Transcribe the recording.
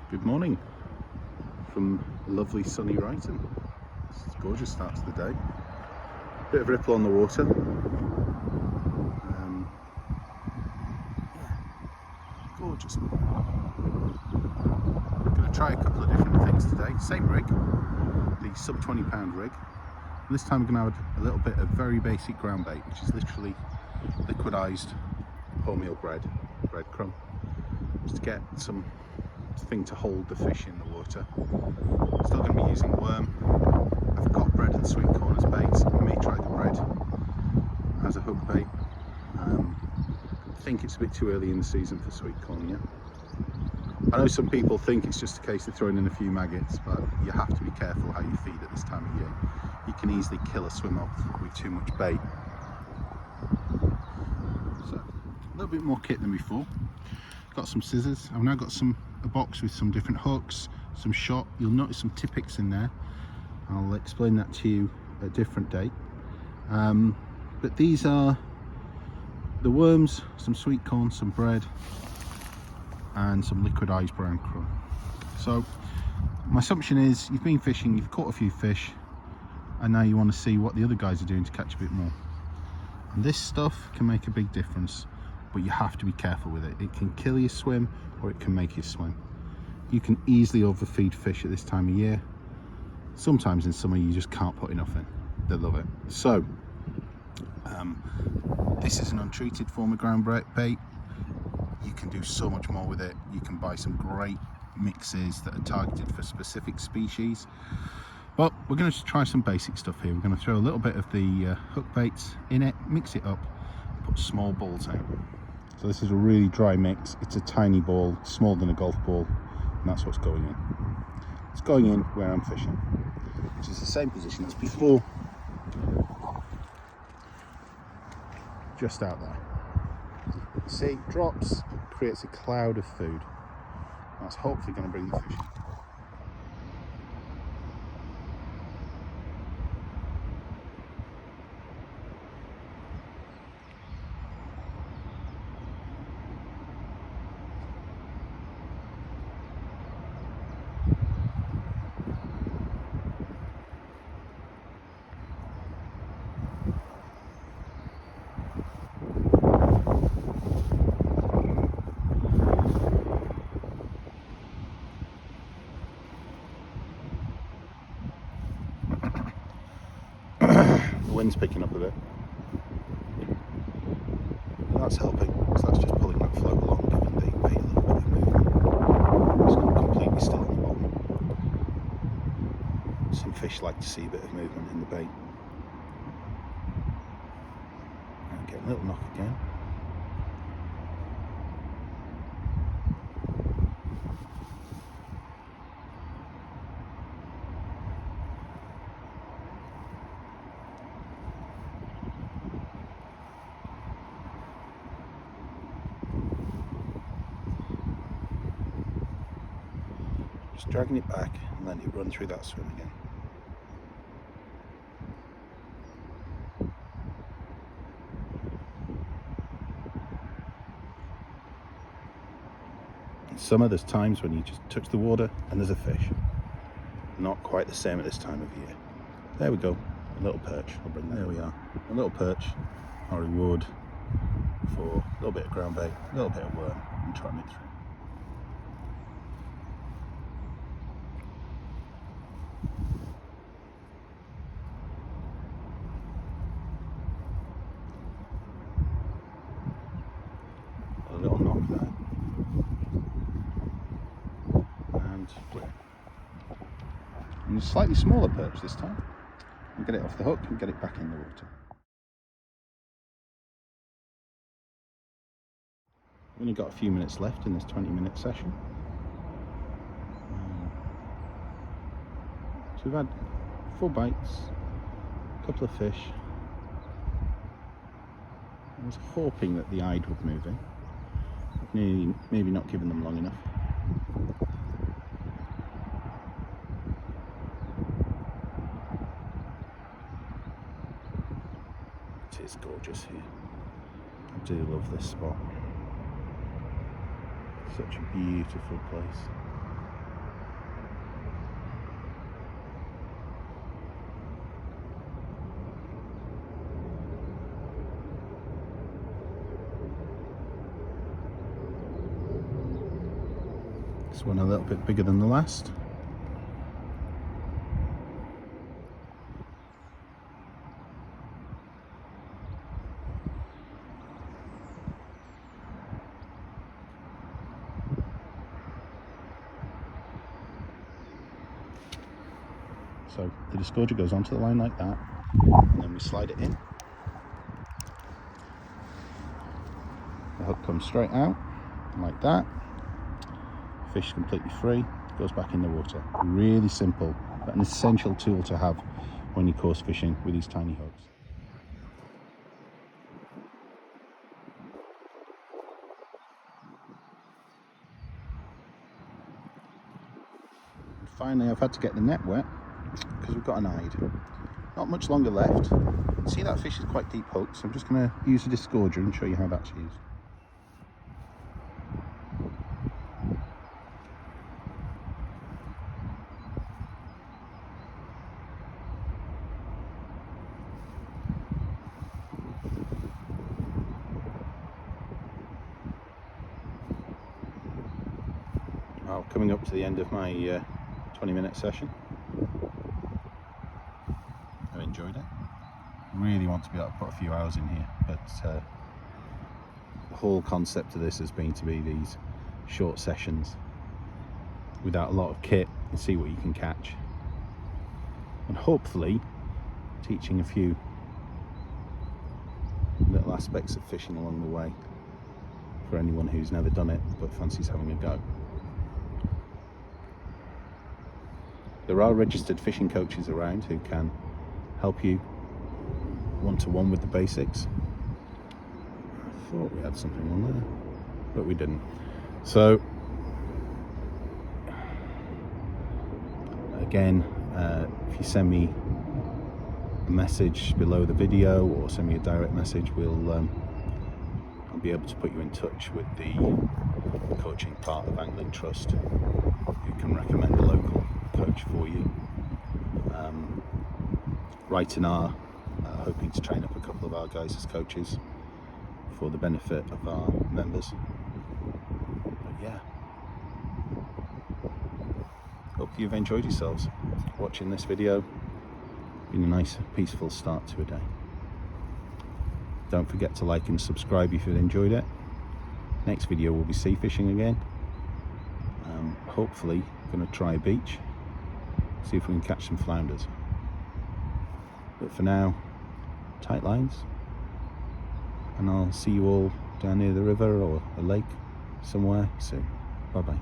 Good morning from lovely sunny Brighton. It's a gorgeous start to the day. Bit of ripple on the water. Gorgeous. I'm going to try a couple of different things today. Same rig, the sub £20 rig. This time we're going to add a little bit of very basic ground bait, which is literally liquidized wholemeal breadcrumb, just to get something to hold the fish in the water. Still going to be using worm. I've got bread and sweet corn as baits. I may try the bread as a hook bait. I think it's a bit too early in the season for sweet corn yet. I know some people think it's just a case of throwing in a few maggots, but you have to be careful how you feed at this time of year. You can easily kill a swim off with too much bait. So, a little bit more kit than before. Got some scissors. I've now got a box with some different hooks, some shot. You'll notice some Tippets in there. I'll explain that to you at a different date. But these are the worms, some sweet corn, some bread, and some liquidized brown crumb. So my assumption is you've been fishing, you've caught a few fish, and now you want to see what the other guys are doing to catch a bit more. And this stuff can make a big difference, but you have to be careful with it. It can kill your swim, or it can make you swim. You can easily overfeed fish at this time of year. Sometimes in summer you just can't put enough in. They love it. So this is an untreated form of ground bait. You can do so much more with it. You can buy some great mixes that are targeted for specific species. But we're going to try some basic stuff here. We're going to throw a little bit of the hook baits in it, mix it up, put small balls out. So this is a really dry mix. It's a tiny ball, smaller than a golf ball, and that's what's going in. It's going in where I'm fishing, which is the same position as before, just out there. See, drops, creates a cloud of food. That's hopefully going to bring the fish in. The wind's picking up a bit. That's helping, because that's just pulling that float along, giving the bait a little bit of movement. It's not completely still on the bottom. Some fish like to see a bit of movement in the bait. And get a little knock again. Just dragging it back and letting it run through that swim again. In summer there's times when you just touch the water and there's a fish. Not quite the same at this time of year. There we go, a little perch. I'll bring that. There we are, a little perch, our reward for a little bit of ground bait, a little bit of worm, and trying it through. A little knock there, and a slightly smaller perch this time. And get it off the hook and get it back in the water. We've only got a few minutes left in this 20-minute session. So we've had 4 bites, a couple of fish. I was hoping that the eye would move in. Maybe not given them long enough. It is gorgeous here. I do love this spot. Such a beautiful place. This one a little bit bigger than the last. So the disgorger goes onto the line like that, and then we slide it in. The hook comes straight out, like that. Fish completely free, goes back in the water. Really simple, but an essential tool to have when you're coarse fishing with these tiny hooks. And finally, I've had to get the net wet because we've got an eye. Not much longer left. See, that fish is quite deep hooked, so I'm just going to use a disgorger and show you how that's used. Well, coming up to the end of my 20-minute session. I've enjoyed it. Really want to be able to put a few hours in here, but the whole concept of this has been to be these short sessions without a lot of kit and see what you can catch, and hopefully teaching a few little aspects of fishing along the way for anyone who's never done it but fancies having a go. There are registered fishing coaches around who can help you one-to-one with the basics. I thought we had something on there, but we didn't. So again, if you send me a message below the video or send me a direct message, I'll be able to put you in touch with the coaching part of Angling Trust, who can recommend a local coach for you. Right and are hoping to train up a couple of our guys as coaches for the benefit of our members. But yeah, hope you've enjoyed yourselves watching this video. Been a nice peaceful start to a day. Don't forget to like and subscribe if you've enjoyed it. Next video will be sea fishing again. Hopefully going to try a beach, see if we can catch some flounders. But for now, tight lines, and I'll see you all down near the river or a lake somewhere soon. Bye bye.